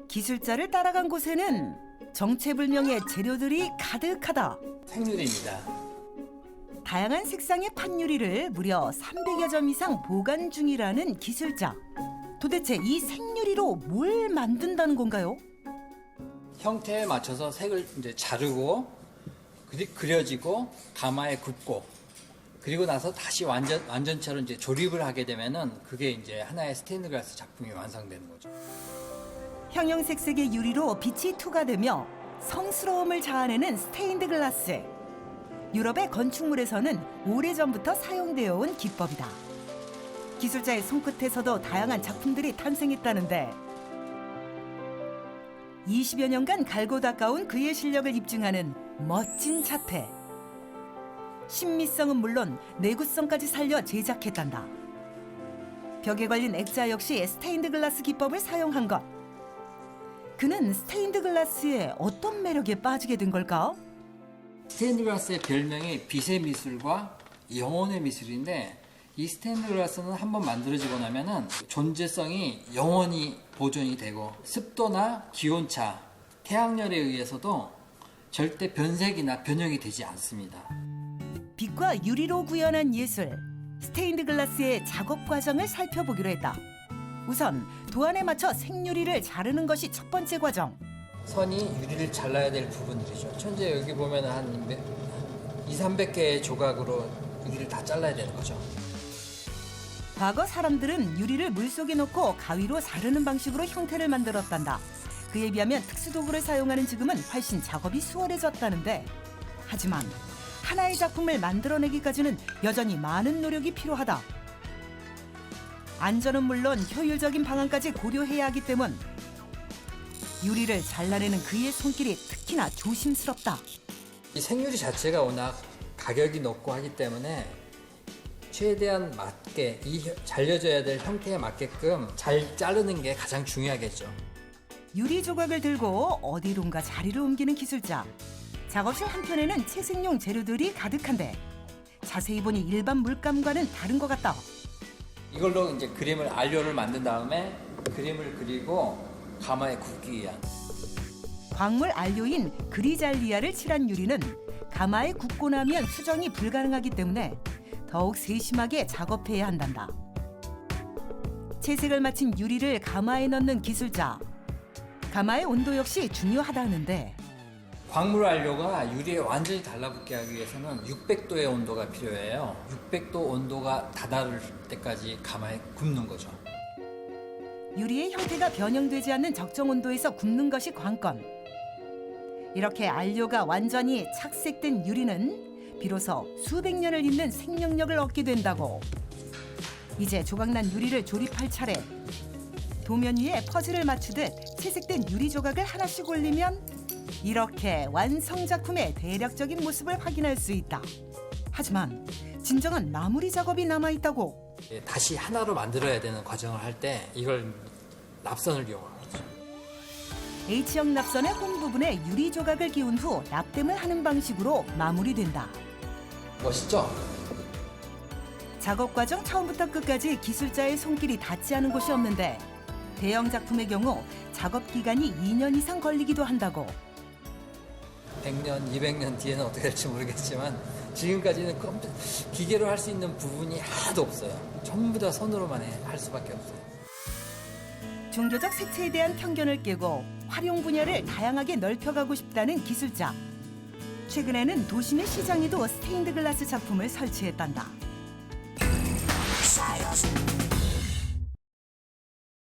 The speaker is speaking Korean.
기술자를 따라간 곳에는 정체불명의 재료들이 가득하다. 생유리입니다. 다양한 색상의 판유리를 무려 300여 점 이상 보관 중이라는 기술자. 도대체 이 생유리로 뭘 만든다는 건가요? 형태에 맞춰서 색을 이제 자르고 그려지고 가마에 굽고 그리고 나서 다시 완전체로 이제 조립을 하게 되면은 그게 이제 하나의 스테인드 글라스 작품이 완성되는 거죠. 형형색색의 유리로 빛이 투과되며 성스러움을 자아내는 스테인드 글라스. 유럽의 건축물에서는 오래전부터 사용되어 온 기법이다. 기술자의 손끝에서도 다양한 작품들이 탄생했다는데 20여 년간 갈고 닦아온 그의 실력을 입증하는 멋진 자태. 신미성은 물론 내구성까지 살려 제작했단다. 벽에 걸린 액자 역시 스테인드 글라스 기법을 사용한 것. 그는 스테인드 글라스에 어떤 매력에 빠지게 된 걸까? 스테인드 글라스의 별명이 빛의 미술과 영혼의 미술인데 이 스테인드 글라스는 한번 만들어지고 나면은 존재성이 영원히 보존이 되고 습도나 기온차, 태양열에 의해서도 절대 변색이나 변형이 되지 않습니다. 빛과 유리로 구현한 예술, 스테인드 글라스의 작업 과정을 살펴보기로 했다. 우선 도안에 맞춰 생유리를 자르는 것이 첫 번째 과정. 선이 유리를 잘라야 될 부분들이죠. 현재 여기 보면 한 200~300개의 조각으로 유리를 다 잘라야 되는 거죠. 과거 사람들은 유리를 물속에 넣고 가위로 자르는 방식으로 형태를 만들었단다. 그에 비하면 특수도구를 사용하는 지금은 훨씬 작업이 수월해졌다는데 하지만 하나의 작품을 만들어내기까지는 여전히 많은 노력이 필요하다. 안전은 물론 효율적인 방안까지 고려해야 하기 때문 유리를 잘라내는 그의 손길이 특히나 조심스럽다. 이 생유리 자체가 워낙 가격이 높고 하기 때문에 최대한 맞게 이 잘려져야 될 형태에 맞게끔 잘 자르는 게 가장 중요하겠죠. 유리 조각을 들고 어디론가 자리를 옮기는 기술자. 작업실 한편에는 채색용 재료들이 가득한데 자세히 보니 일반 물감과는 다른 것 같다. 이걸로 이제 알료를 만든 다음에 그림을 그리고 가마에 굽기 위한 광물 안료인 그리잘리아를 칠한 유리는 가마에 굽고 나면 수정이 불가능하기 때문에 더욱 세심하게 작업해야 한단다. 채색을 마친 유리를 가마에 넣는 기술자. 가마의 온도 역시 중요하다는데 광물 안료가 유리에 완전히 달라붙게 하기 위해서는 600도의 온도가 필요해요. 600도 온도가 다다를 때까지 가마에 굽는 거죠. 유리의 형태가 변형되지 않는 적정 온도에서 굽는 것이 관건. 이렇게 안료가 완전히 착색된 유리는 비로소 수백 년을 잇는 생명력을 얻게 된다고. 이제 조각난 유리를 조립할 차례. 도면 위에 퍼즐을 맞추듯 채색된 유리 조각을 하나씩 올리면 이렇게 완성 작품의 대략적인 모습을 확인할 수 있다. 하지만 진정한 마무리 작업이 남아있다고. 다시 하나로 만들어야 되는 과정을 할 때 이걸 납선을 이용하는 거죠. H형 납선의 홈 부분에 유리 조각을 끼운 후 납땜을 하는 방식으로 마무리된다. 멋있죠? 작업 과정 처음부터 끝까지 기술자의 손길이 닿지 않은 곳이 없는데 대형 작품의 경우 작업 기간이 2년 이상 걸리기도 한다고. 100년, 200년 뒤에는 어떻게 될지 모르겠지만 지금까지는 기계로 할 수 있는 부분이 하나도 없어요. 전부 다 손으로만 할 수밖에 없어요. 종교적 색채에 대한 편견을 깨고 활용 분야를 다양하게 넓혀가고 싶다는 기술자. 최근에는 도심의 시장에도 스테인드 글라스 작품을 설치했단다.